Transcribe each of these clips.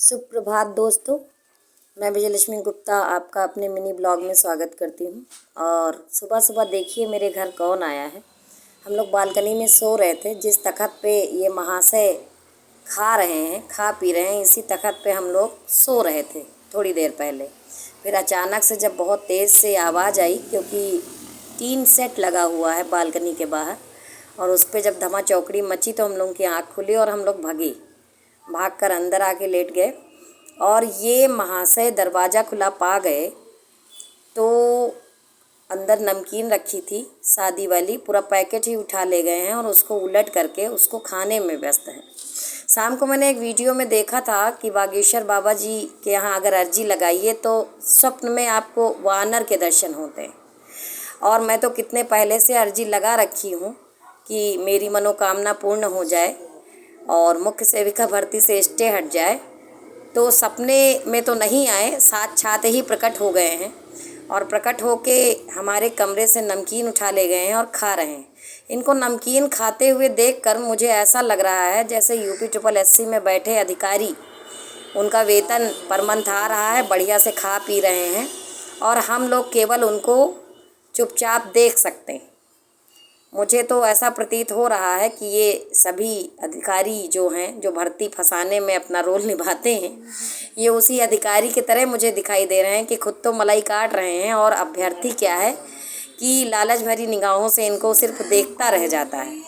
सुप्रभात दोस्तों, मैं विजयलक्ष्मी गुप्ता आपका अपने मिनी ब्लॉग में स्वागत करती हूँ। और सुबह सुबह देखिए मेरे घर कौन आया है। हम लोग बालकनी में सो रहे थे। जिस तख़्त पे ये महाशय खा पी रहे हैं, इसी तख़्त पे हम लोग सो रहे थे थोड़ी देर पहले। फिर अचानक से जब बहुत तेज़ से आवाज़ आई, क्योंकि टीन सेट लगा हुआ है बालकनी के बाहर, और उस पर जब धमा चौकड़ी मची तो हम लोगों की आँख खुली और हम लोग भागकर अंदर आके लेट गए। और ये महाशय दरवाज़ा खुला पा गए तो अंदर नमकीन रखी थी शादी वाली, पूरा पैकेट ही उठा ले गए हैं और उसको उलट करके उसको खाने में व्यस्त हैं। शाम को मैंने एक वीडियो में देखा था कि बागेश्वर बाबा जी के यहाँ अगर अर्जी लगाइए तो स्वप्न में आपको वानर के दर्शन होते हैं। और मैं तो कितने पहले से अर्जी लगा रखी हूँ कि मेरी मनोकामना पूर्ण हो जाए और मुख्य सेविका भर्ती से स्टे हट जाए। तो सपने में तो नहीं आए, साक्षात ही प्रकट हो गए हैं और प्रकट होके हमारे कमरे से नमकीन उठा ले गए हैं और खा रहे हैं। इनको नमकीन खाते हुए देखकर मुझे ऐसा लग रहा है जैसे यूपी SSS में बैठे अधिकारी, उनका वेतन पर मंथ आ रहा है, बढ़िया से खा पी रहे हैं और हम लोग केवल उनको चुपचाप देख सकते हैं। मुझे तो ऐसा प्रतीत हो रहा है कि ये सभी अधिकारी जो हैं, जो भर्ती फंसाने में अपना रोल निभाते हैं, ये उसी अधिकारी की तरह मुझे दिखाई दे रहे हैं कि खुद तो मलाई काट रहे हैं और अभ्यर्थी क्या है कि लालच भरी निगाहों से इनको सिर्फ देखता रह जाता है।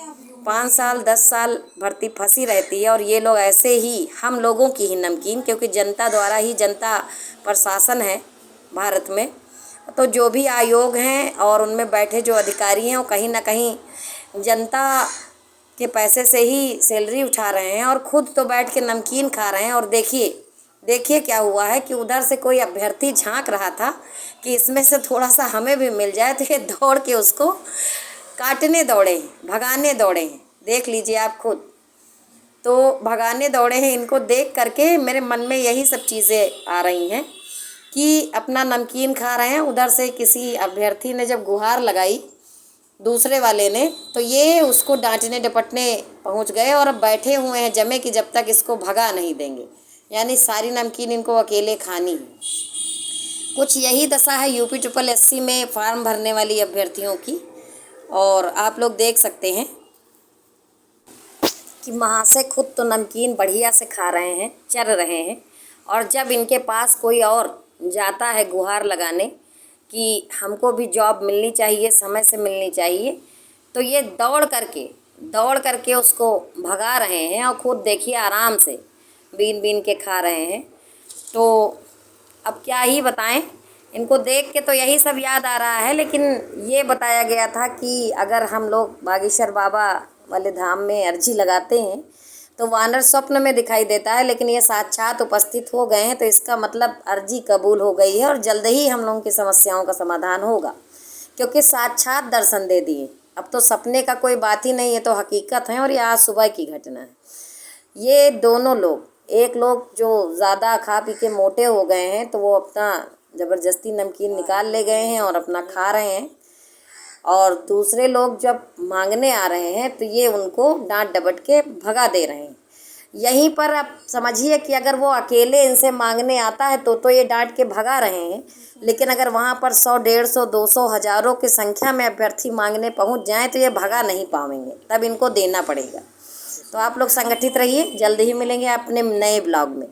5 साल 10 साल भर्ती फंसी रहती है और ये लोग ऐसे ही हम लोगों की ही नमकीन, क्योंकि जनता द्वारा ही जनता प्रशासन है भारत में। तो जो भी आयोग हैं और उनमें बैठे जो अधिकारी हैं वो कहीं ना कहीं जनता के पैसे से ही सैलरी उठा रहे हैं और ख़ुद तो बैठ के नमकीन खा रहे हैं। और देखिए क्या हुआ है कि उधर से कोई अभ्यर्थी झांक रहा था कि इसमें से थोड़ा सा हमें भी मिल जाए, तो ये दौड़ के उसको काटने दौड़े हैं, भगाने दौड़े हैं। देख लीजिए आप खुद, तो भगाने दौड़े हैं। इनको देख करके मेरे मन में यही सब चीज़ें आ रही हैं कि अपना नमकीन खा रहे हैं। उधर से किसी अभ्यर्थी ने जब गुहार लगाई दूसरे वाले ने, तो ये उसको डांटने डपटने पहुंच गए और अब बैठे हुए हैं जमे कि जब तक इसको भगा नहीं देंगे, यानी सारी नमकीन इनको अकेले खानी है। कुछ यही दशा है यूपी SSS में फॉर्म भरने वाली अभ्यर्थियों की। और आप लोग देख सकते हैं कि महाशय खुद तो नमकीन बढ़िया से खा रहे हैं, चर रहे हैं, और जब इनके पास कोई और जाता है गुहार लगाने कि हमको भी जॉब मिलनी चाहिए, समय से मिलनी चाहिए, तो ये दौड़ करके उसको भगा रहे हैं और खुद देखिए आराम से बीन बीन के खा रहे हैं। तो अब क्या ही बताएं, इनको देख के तो यही सब याद आ रहा है। लेकिन ये बताया गया था कि अगर हम लोग बागेश्वर बाबा वाले धाम में अर्जी लगाते हैं तो वानर स्वप्न में दिखाई देता है, लेकिन ये साक्षात उपस्थित हो गए हैं, तो इसका मतलब अर्जी कबूल हो गई है और जल्द ही हम लोगों की समस्याओं का समाधान होगा, क्योंकि साक्षात दर्शन दे दिए। अब तो सपने का कोई बात ही नहीं है, तो हकीकत है। और ये आज सुबह की घटना है। ये दोनों लोग, एक लोग जो ज़्यादा खा पी के मोटे हो गए हैं तो वो अपना ज़बरदस्ती नमकीन निकाल ले गए हैं और अपना खा रहे हैं, और दूसरे लोग जब मांगने आ रहे हैं तो ये उनको डांट डपट के भगा दे रहे हैं। यहीं पर आप समझिए कि अगर वो अकेले इनसे मांगने आता है तो ये डांट के भगा रहे हैं, लेकिन अगर वहाँ पर 100 150 200 हज़ारों की संख्या में अभ्यर्थी मांगने पहुँच जाएं तो ये भगा नहीं पाएंगे, तब इनको देना पड़ेगा। तो आप लोग संगठित रहिए, जल्द ही मिलेंगे अपने नए ब्लॉग में।